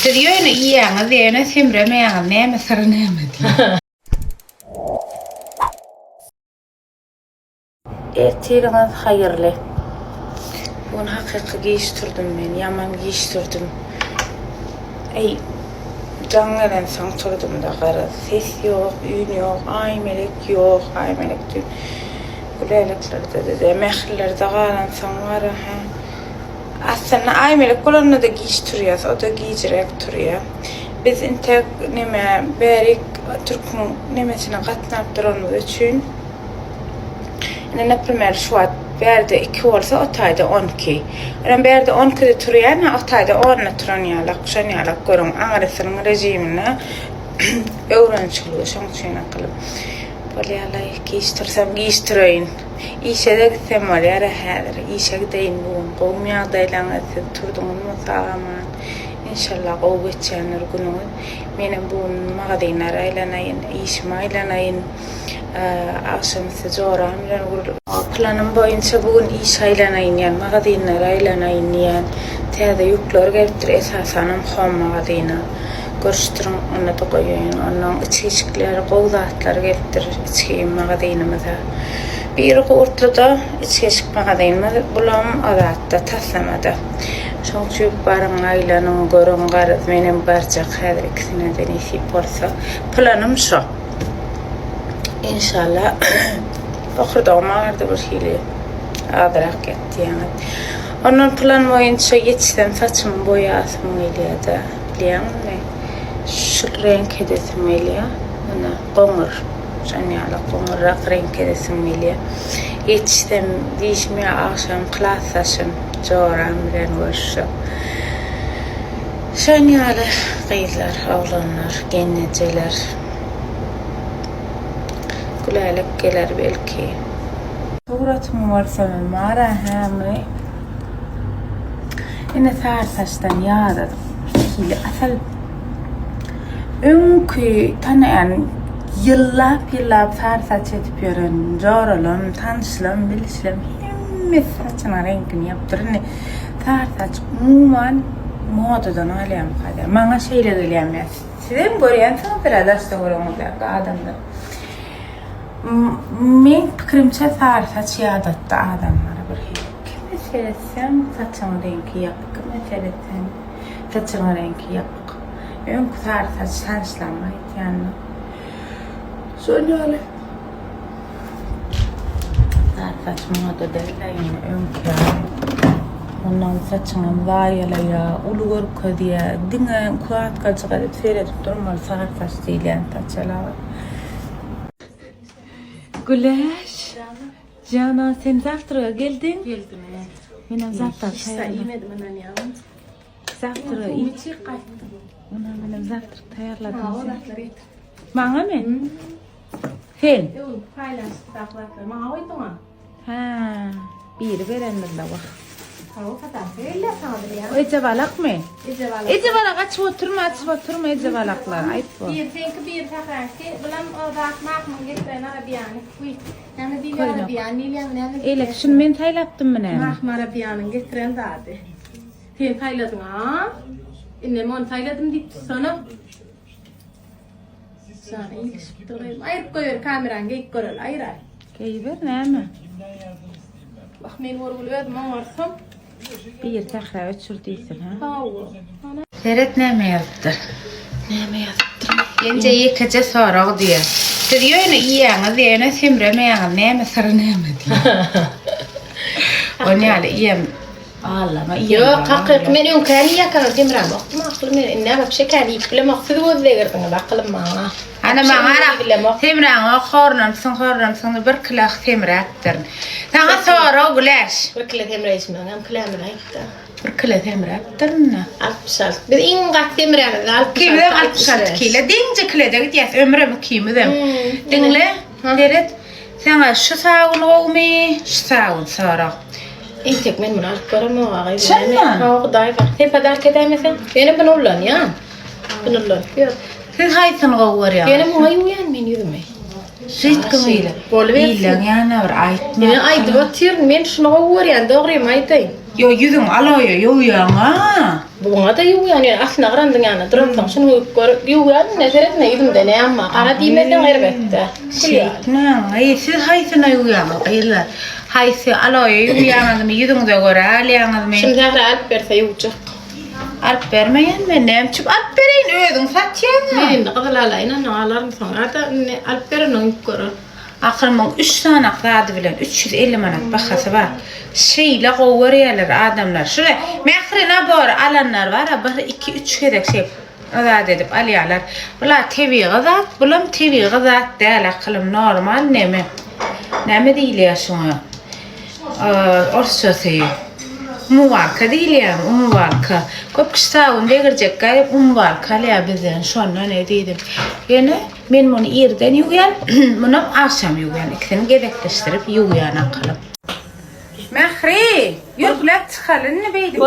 تديون إياه ذينا ثمرة ما يعنى مثلا نامدي إرتيل ما خير له ونحقق جيش تردم من يمن جيش تردم أي جانغلن سان تردم دقرة ثيث يوق يون يوق أي ملك يوق أي ملك تون كلالك لرده مخلر دقارن سانوارها أصلاً أي ملك كلنا دقيش ترياس أو دقيش ريك تريا بس أنت نما بارك تركم نما سنقطنا بدرون وذشون أنا نبرمر شوات بارده إكوال سو أتايده أنكي أنا بارده أنكي تريانا أتايده أن تراني على قشاني على قرن أعرف إن رجيمنا أوران شلو شانشينا قلب ولي على كيش ترسم كيش ترين إيش هذا الثمر يا رهادر إيش هذا ينون قومي عضيلان تردون مثاما إن شاء الله قوة كان رجنون من أبون ما غدينا رايلنا إيش ما إلنا عشان تجارة من نقول كلنا نبين سبون إيش هيلنا يعني ما غدينا رايلنا يعني هذا يكلر غير تريس حسنا مخام ما غدينا قرشترن أن تقيين أن تشيش كلار قوضات لرغير تشي ما غدينا مثلا بيرقو أرتدا تشيش ما غدين مثلا بلام أذات تثلم هذا شون شوف بارم عائلة نقولون غارد من بارجع هذا كثير دني في بورثة بلانم شو إن شاء الله آخر دوما عرض برشيلي أدرك يعني أنا بلان ما ينشيت استنفت من بويا ثميلي هذا اليوم شكرين كده ثميليا أنا قمر جاني على قمر رقرين كده ثميليا يتشتم ديش مية عشان ثلاثة عشان جور عمرين ورشة جاني على قيدلر أولانر جنة جلر كلها لك جلر بالكي صورة ممارسة من مارا هامري إن ثالثة عشان يارد كيلي أثل أمكي تنا يعني يلاب ثالثة تبيرن جارلهم تنسلم بالسلم هم فتنا رينكن يبترني ثالثة عموما ما تدنا عليهم خالي ما نشيل اليوم يا سيدم بريان ثابرة دست ورا مبلغ آدم ده من بكرم ثالثة شيادة آدم مرة برهي كم ثالثة فتنا رينكي يبقى كم ثالثة فتنا رينكي يبقى يوم ثالثة تنسلم ما يتيانا سؤالي ثالثة ما تدري يوم كان ونام فتشنا مضايا ليا ولور كذي دينا كوات قد شغلت فيرة ترمى ثالثة ستيلي أنت تشلاوي قلاش جانا سين زفتر قلدين من زفتر سعيد من اليوم زفتر إيه من زفتر تيار لا تنسى معامل فين؟ فايلانس تاخذ ما هو يطمع ها بير بيرن مدلوخ هو فتح إلا صادري وإذا بالقمة إذا بالقت توتر ما إذا بالق لا عيب بير فين كبير تاخذ بلام ذاك معك من جت أنا ربياني كوي أنا دي ربياني لي أنا إيه لك شن من تايلاب تمنى معك ما ربياني جت رين ذاته فين فايلة ما إن من فايلة دي سنة سنة إنجليش تقول أي كوير كاميرا جاي كورل أي رأي كيبر نعمة أخمين ورولاد ما ورثهم بير تاخذ وتشرتيسن ها هاو ثلاث ناميات ينجي كجسار غضية تديون إياه ذينا ثمرة ما يعني مثلا نامدي وني على إيام الله ما يو قاقق من يوم كان كانوا تمرة وقت ما أقل من إنها بشكل لما أخذوا ذيك أنا بقل معها أنا ما أعرف ثمرة خورنا مثلا بركلا ثمرة أكتر ثاني ثورة ولاش بركلا ثمرة اسمها نعم كلام هيك بركلا ثمرة أكترنا أبشر بدين قاعد ثمرة على ذلك كيف ذا أبشر كيلا دين جكلا ده قد عمره مكيم ذا دينله ترد ثاني شثاون غومي شثاون ثارة إنتك من الكرة ما غير شنو؟ هو ضايفة كيف هذا كده مثلا أنا بنقولن يا بنقولن هاي تنغور يا أنا مو هاي ويان من يدمي شيت كميلة إلا يعني ورعيت أنا أيد بطير من شنغور يعني دغري ما يتين يو يدم على يو يا ما Buna da yuv yani aslında qarandın yani duran şunu görüp yuv yani neferet neydim de ne ama qara diýmeden elbette. Siz haysına uyanır kıyırlar. Haysi aloyu uyanır yüzünüze göre alyanız mı? Şimdi häzir alıp berse yuwjak. Alıp vermeyen mi? Nemçip alıp bereyin özün satyan. Benim de qızlalayna nalaryň soňra da alıp bereniň görür. Akırmın 3 tane zady bilen 350 manat bahasy var. Şeyle gowerýärler adamlar. Şuraya mehrine bor alanlar var. 1-2-3 kedek şey azad edip alýarlar. Bular tebi gazat, bulam tebi gazat däl akylym normal neme. Neme diýilýär şoňa? Orşosy. Muvarka diýilýär, muvarka. Köp kişi degirjek gaýyp muvarka alýar bizden. Şonda ne diýdim? Ýene men muny ýerden ýuwýan, muny akşam ýuwýan. İkisini gedekleşdirip ýuwýan akalyp. Mehri, ýürlep çykalyn beýdik.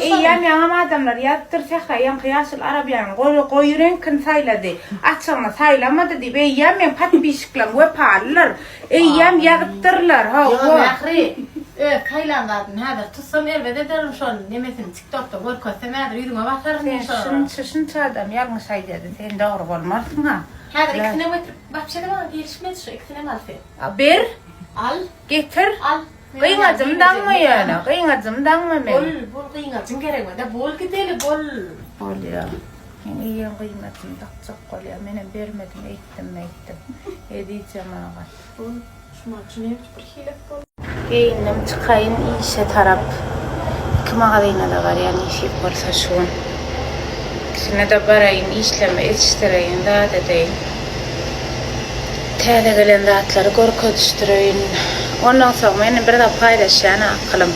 Eýýäm ýaňam adamlar ýatdyrsak ýan kıyasyl arabiýan goýuren kin saýlady. Açygyna saýlamady diýip eýýäm men patbişikler we parlar. Eýýäm ýagtyrlar. Ha, Mehri. Kaylanladın hadi tutsam elbette derim şon nemesin TikTok'ta görkösem hadi ýüzüňe basaryn inşallah. Şun çadam ýalňyş aýdady. Sen dogry bolmarsyň ha. Hadi ikisine götürüp bahçede var gelişmedi şu ikisine mal fe. Bir Al getir. al. Kıyıngacımdan mı yani? Kıyıngacımdan mı men? Bol kıyıngacın gerek var da bol gideli bol. Bol ya. Men iýen kıymatym takçak bolýar. Mene bermedim, eýtdim. Edýjem aga. Bol şumaçyny bir hilek bol. Geyindim çıkayın işe tarap. Kima gadayna da var yani işi bolsa şuun. Sine de barayın işleme etiştireyim da dedeyin. Täze gelen zatları gorkoduşturayın. Ondan soň meni bir de paýlaşýan akylym.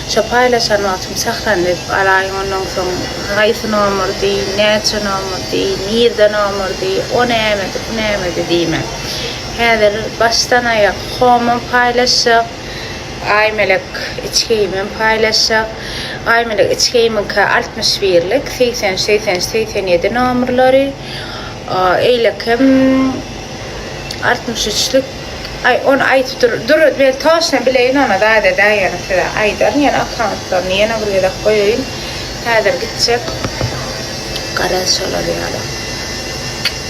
Şo paýlaşan wagtym saklandyp alaýyn ondan soň gaýsy nomurdy, näçe nomurdy, nirde nomurdy, o nämedi diýme. Häzir başdan aýak homam paýlaşýak. Aymelek içkeymen paylaşacak. Aymelek içkeymen ka 61'lik 87 numaraları. Eylekem 63'lük ay 10 ay dur ben taşna bileyin ona da yani size aydan yani akantlarını yana buraya da koyayım. Hazır gidecek. Karaş olabilir.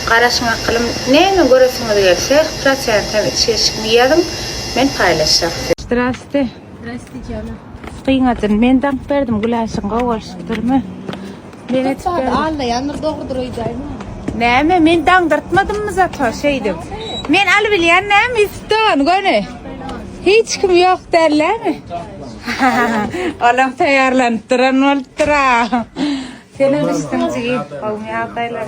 Karaşın akılım neyini görürsünüz gelse prasyenten içeşikmeyalım. Ben paylaşacağım. Здравствуйте. Здравствуйте canım. Kıyınatın men dank berdim güläşin gowalşypdyrmy? Men etip berdim. Allah yanır doğrudur oýdaýmy? Näme men daňdyrtmadymmy zato şeydim. Men aly bilýän näme istan göne. Hiç kim ýok derlermi? Olam taýarlanyp duran boldyra. Senin üstüňizi gowmy ýagdaýlar.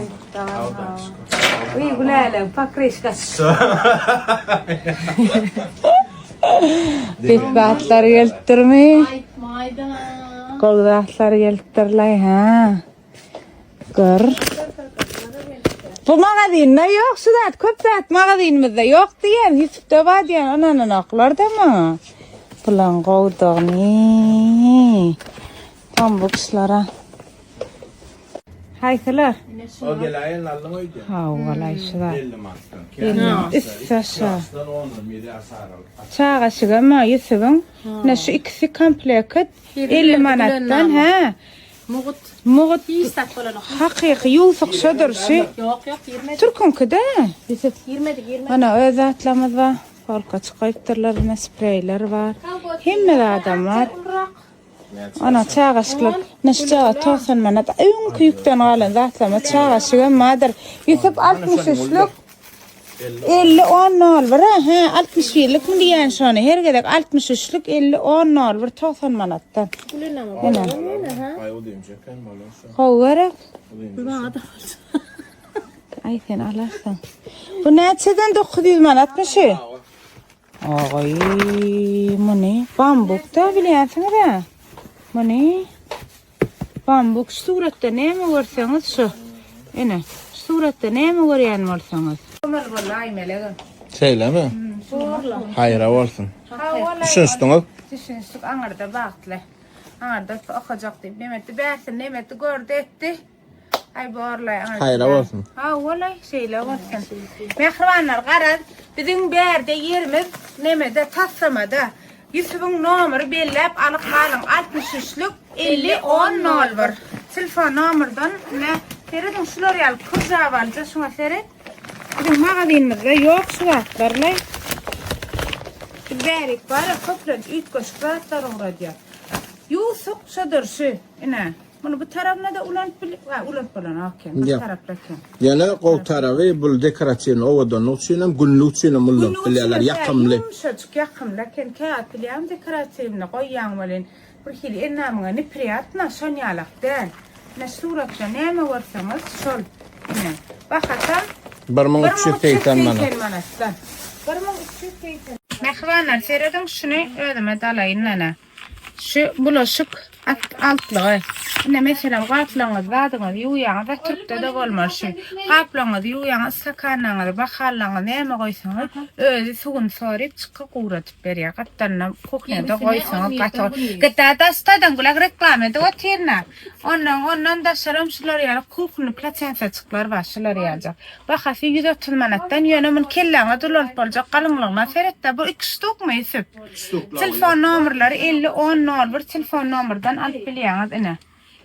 Uy güläle pakreşkas. Betbatlar geltirmi? Mayda. Golbatlar geltirlay ha. Gör. Bu magazinde yok sudat köp zat magazindimizde yok diyen Yusuf'ta var diyen ananın aklarda mı? Bulan qowdagny. Tam bu kişilere. Haysalar. O gelayen aldım oydu. Ha walay sudat. 50 marktan. Üssasa. 17 asar aldım. Çağa şigama Yusuf'un. Ne şu ikisi kompleket 50 manattan ha. Muğut İstat bolan. haqiqi Yusuf şodurşy. Yok 20. Türkünkide. Yusuf. 20. Ana öz atlamız var. Korka çıkayıptırlar, spreyler var. Hemme adam var. Ana çağaşklar. Neşçağa 90 manat. Ön kuyuktan galan zatlama çağaşıgan madar. Yusuf 63'lük. 50-10 nol var ha. 61'lik mi diyen şonu? Her gedek 63'lük 50-10 nol var. 90 manattan. Ana. Ay o demişek ben balon şu. Kovgarak. O demişek. Ay sen alarsan. Bu neçeden 900 manat mı şu? Ay, bu ne? Bambuk da biliyorsun da. Bu ne? Bambuk surette ne mi görseniz şu? Ene, surette ne mi görýän bolsaňyz? Ömer vallahi meleğim. Söyle mi? Hayra olsun. Düşünstüňiz? Düşünsük aňarda bagtly. Aňarda okajak diýip nemeti bäsin, nemeti gördü etdi. Ay borlay aňarda. Hayra olsun. Ha vallahi şeýle bolsun. Mehribanlar garaz, biziň berde ýerimiz nemede tassamada. Yusuf'un nomeri bellep alıp kalın 63'lük 50 10 0 telefon nomerinden ne Feridun şular yal kırca valca şuna Ferid. Bizim mağazamızda yok suatlarla. Berik var köprün üç koşkatlar uğradı. Yusuf şadırşı ine. Bunu bu tarafına da ulan falan hakem. Bu taraftaken. Yani o tarafı bu dekorasyon ovadan olsun günlük mulluk bileler yakımlı. Şucuk yakımlı. Lakin kağıt bileyim dekorasyonunu koyan valen. Burhili enamına ne priyatna şanyalaktan. Ne suratça ne mi varsanız şol. Ine. Bakatan. Barmağın çifteyten bana. Barmağın çifteyten. Mehvanlar Feridun şunu ödeme dalayın nana. Şu bulaşık altlığı. Ne mesela qaplağınız zadınız yuyanız da Türk'te de olmaz şu. Qaplağınız yuyanız sakanağınız bakalağınız neyme koysanız özü suğun sarıp çıkı uğratıp beriyor. Qattanına kuhnada koysanız qatı. Gıda dastadan kulak reklamede o tirna. Ondan da sarımşılar yani kuhnu platensa çıklar başlar yalacak. Bakası 130 manattan yönümün kellağına dolanıp olacak kalınlığına Ferit'te bu 2 stok mu isip? Telefon numaraları 50 10 01 telefon numaradan alıp biliyorsunuz ine.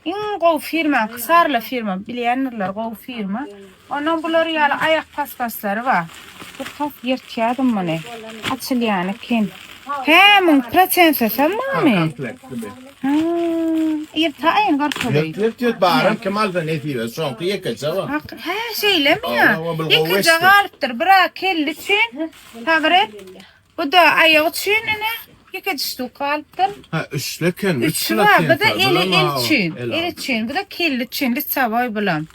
İn gov firma, kısarlı firma, bilenler gov firma. Onun bunları yalı ayak paspasları var. Bu kaf yırtyadım bunu. Açılyanı kin. He, mun platensa sen mi? Yırtayın garkılı. Yırt bağırım kemalden etiyle son kıyıkıca var. He, şeyle mi ya? Yıkıca galıptır, bırak kelli için. Tabret. Bu da ayak için ne? Yıkıcı stu kalıptır. Ha, üçlüken, Üçü var, bu da el için. Bu da kelli için, litsavoy bulam.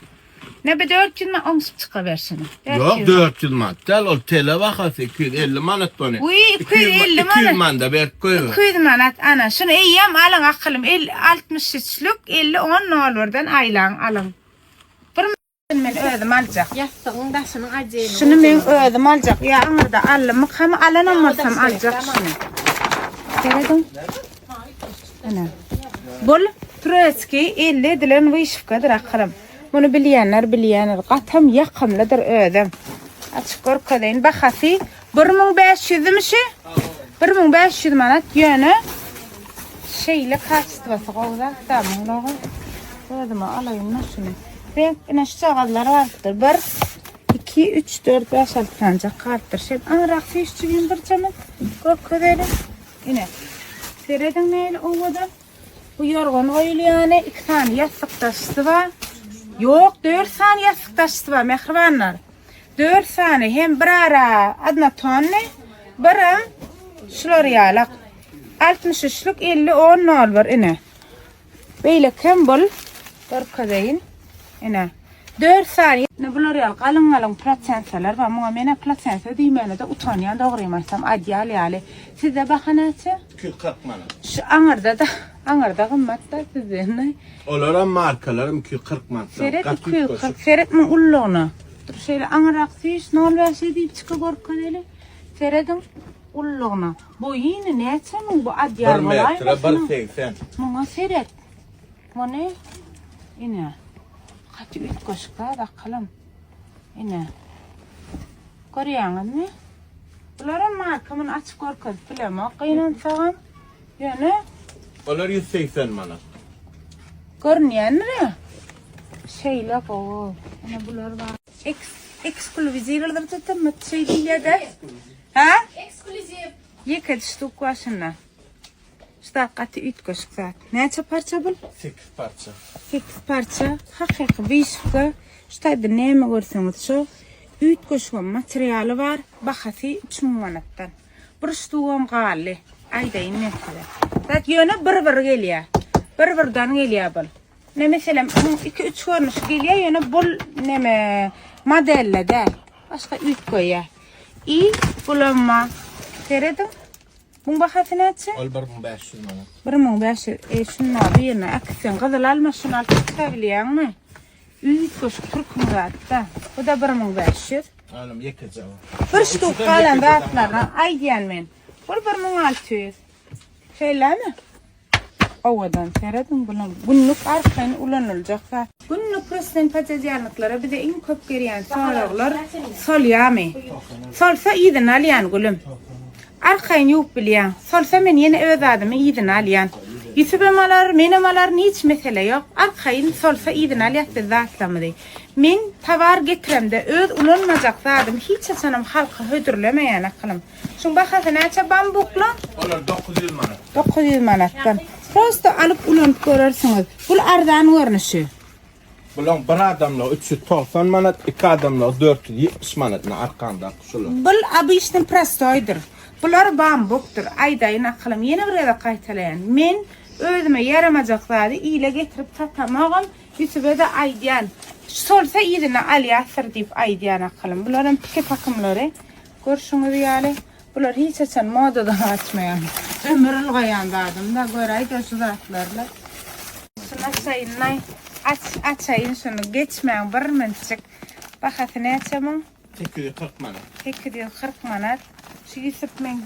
Ne bir 400 man omsup çıkaversene. Yok 400 man. Tel ol tele vakası 250 manat bana. Uy 250 manat. 200 man da berk koyuyor. 200 manat ana. Şunu eyyem alın akılım. 63'lük 50 10 nollardan aylan alın. Men ödüm alacak. Yastığın daşının acıyla. Şunu men ödüm alacak. Ya anırda alım. Hem alanamarsam alacak şunu. Feridun. Ana. Bol Trotsky 50 dilen vişfkadır akılım. Bunu bilenler qatam yakımlıdır ödüm. Açık korkadayın bakası 1500 mi şey? 1500 manat yönü şeyle kaçtı qoğda tamam oğlum. Ödüm alayım şunu. Renk inaşçağallar vardır. 1 2 3 4 5 6 tane karttır. Şey anraqsı işçiyim bir çamın. Korkadayın. Yine. Feridun neyle ovadan? Bu yorgun oyul yani 2 tane yastık taşısı var. Yok 4 tane yastık taşısı var mehribanlar. 4 tane hem bir ara adına tonne birim şular yalak. 63'lük 50 10 nol var ine. Böyle kim bul? Korkadayın. Ine. 4 saniye. Ne bular yal kalın platensalar var. Muğa mene platensa diymene de utanyan doğraymaysam adyal yali. Size bakın açı. 240 manat. Şu anırda kımmatta sizinle. Olara markalarım 240 manat. Ferit 240. Ferit mi ulluğuna? Dur şöyle anıraksıyız. Ne ol verse deyip çıkı korkadaylı. Ferit'in ulluğuna. Bu yine ne etsemin bu adyal 1 olay metre mı? 1.80. Muğa Ferit. Bu ne? Yine. Kaçı 3 koşka bakalım. Yine. Koruyanız mı? Bunların markamın açık korkad bileme. Kıyınan sağım. Yani. Olar 180 manat. Görünüyor ne? Şeyle kovu. Yine bunlar var. Ekskluzivler de tam şey değil ya da. Ha? Ekskluziv. Yıkaç stuk başına. İşte katı 3 koşk saat. Ne parça bul? 8 parça. 8 parça. Hakiki vişka. İşte de ne mi görseniz şu. 3 koşku materyali var. Bakası 3 manattan. Bir stuğum gali. Ayda ne kadar. Zat yönü bir geliyor. Bir geliyor bul. Ne mesela 2-3 görünüş geliyor yönü bul ne mi modelle de. Başka 3 koyuyor. İyi bulanma. Feridun. Bunun bakası ne açı? Ol 1500 manat. 1500. Şunun adı yerine aksen kızıl alma şunu alıp tutabiliyor mu? 3 koşuk 40 muratta. Bu da 1500. Oğlum yıkıca var. Bir stuk kalan rahatlardan ay diyen men. Bu 1600. Şeyler mi? Ovadan Feridun bulan. Günlük arkayın ulanılacak. Günlük prosten pataziyanlıklara bir de en köp geriyen sonralar sol yağmı. Solsa iyiden alayan gülüm. Arkayın yok biliyen. Solsa men yine öz adımı iyiden alayan. Yüsübemalar, menemaların hiç mesele yok. Arkayın solsa idin aliyatı zatlamıdı. Men tavar getiremde öz ulanmacak zadım. Hiç açanım halka hödürlemeyen akılım. Şun bakasın açı bambukla. Onlar 900 manat. 900 manattan. Prosto alıp ulanıp görürsünüz. Bul ardan görünüşü. Bulan bir adamla 390 manat, 2 adamla 470 manatın arkanda şular. Bul abi işten prostoydur. Bular bambuktur. Aydayın akılım. Yine buraya kaytalayan. Men özüme yaramacakları ile getirip satamağım. Yüsübe de aydiyan. Solsa idine aliyasır deyip aydiyan akılım. Bunların pike takımları. Görüşünüz yani. Bunlar hiç açan modadan açmayan. Ömürül koyan da adım da görey gözü zatlarla. Şuna sayınlay. Açayın şunu geçmeyen bir mınçık. Bakasın ne açamam? 240 manat. 240 manat. Şu Yusuf men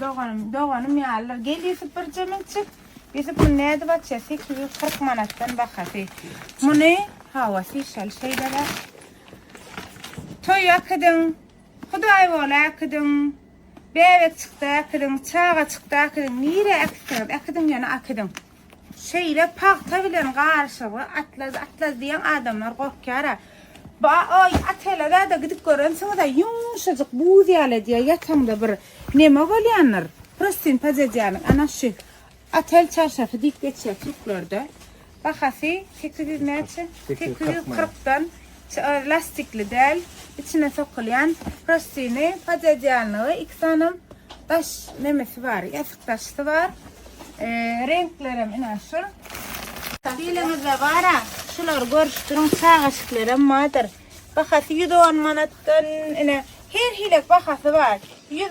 doğanım yağlar. Gel Yusuf bir cemilçik. Yusuf bu neydi bakça? 240 manattan bakası. Bu ne? Havası şal şeyler. Toy akıdın. Huday ola akıdın. Bebek çıktı akıdın. Çağa çıktı akıdın. Nire akıdın? Akıdın yani akıdın. Şeyle pakta bilen karşılığı atlas diyen adamlar korkara. Ay atelada da gidip görünsün da yumuşacık buz yale diye yatamda bir neme golyanlar. Prostin pazecyanın ana şu. Atel çarşafı dik geçiyor Türklerde. Bakası 800 metre. 840'dan lastikli del. İçine sokulayan prostini pazecyanlığı iksanım taş nemesi var. Yasık taşı var. Renklerim inaşır. Dilimizde var ha. Şular görüştürün sağışıklarım madır. Bakası 110 manattan her hilek bakası var. 110,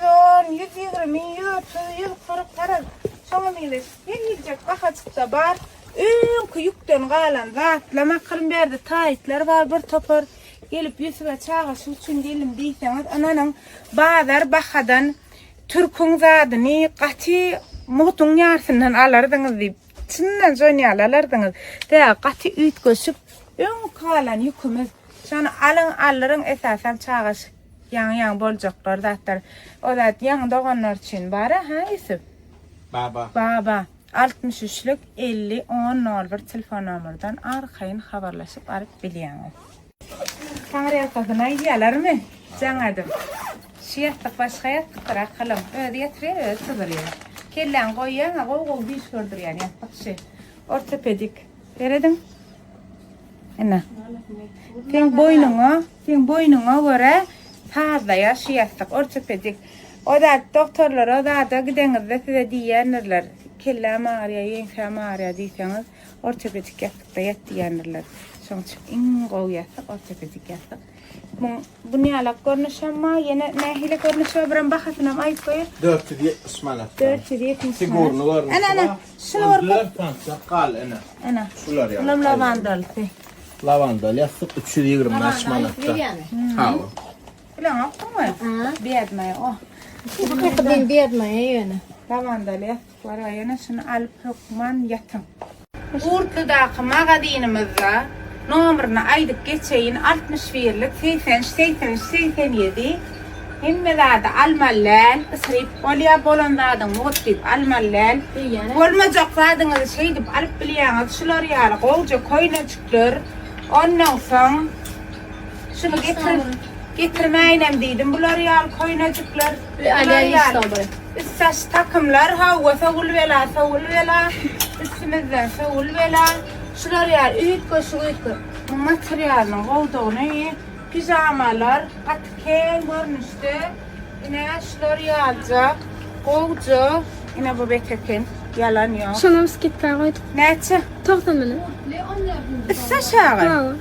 120, 130, 140 taraf. Sonra bilir. Her hilecek bakasıkta var. Önkü yükten kalan zatlama kılın berdi tayitler var bir topar. Gelip yüzüge çağışı için gelim deyseniz ananın bazar bakadan Türk'ün zadını katı muhtun yarsından alardınız deyip çinden zönyalardınız. Deya katı üyt gösüp ön kalan yükümüz. Şunu alırın esasen çağış yan bolcaklar datlar. O da yan doğanlar için bari ha Yusuf? Baba. 63'lük 50 10 01 telefon numaradan arkayın haberleşip arıp biliyorsunuz. Tanrı yakasına yiyorlar mı? Canıdım. Şiyattık başka yattık akılım. Öyle yatırıyor öyle sıvırıyor. Kellen koyuyor ama o bir gördür yani yapmak şey. Ortopedik. Veredim. Ana. Sen boynuna göre fazla yaşayastık. Ortopedik. O da doktorlar o da gidenizde size diyenirler. Kelle ağrıyor, yengem ağrıyor diyseniz ortopedik yaptık da yat diyenirler. Sonuç in koyastık ortopedik yaptık. Bu ne alak görünüş ama yine nehile görünüş var. Ben bakasınam ayıp koyur. 470 manat. 470 manat. Sigurnu görünüş var. Ana. Şunu var. Kal ana. Şular yani. Ulan lavandal. Lavandal yastık 325 manatta. Ha. Ulan aklım var. Biadmaya o. Bu kadar biadmaya yani. Lavandal yastıklar ayağına şunu alıp hükman yatın. Urtlu'daki magazinimizde numarını aydık geçeyin 61'lik 87 himmelerde almallal ısırıp olya bolanlardan muhtip almallal olmayacak zadınızı şey deyip alıp biliyorsunuz şular yani kolca koynacıklar ondan sonra şunu getirmeyinem dedim bular yani koynacıklar saç takımlar hava savul vela üstümüzden savul vela şular yani üyük bu materyalın olduğunu pijamalar katken görünüştü yine şular yalacak kolcu yine bu betekin yalan yok Şuna skitler koyduk. neçe? Toxtan mı? İstaşağı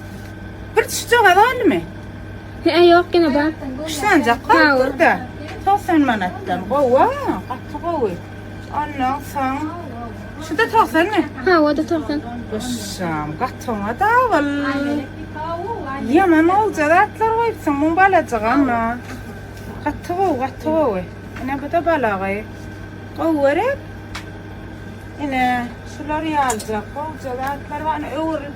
bir tutucu kadar mı? Yok yine bak. Kuşlancak var burada 90 manattan kova katı kovu ondan sonra şu da 90 mı? Ha o da toxtan. Kuşam katına da vallahi yaman olacak atlar koyupsun bunu balacak ama katı kovu yine bu da balağı kovurak yine şuları yalacak olacak atlar var öğürde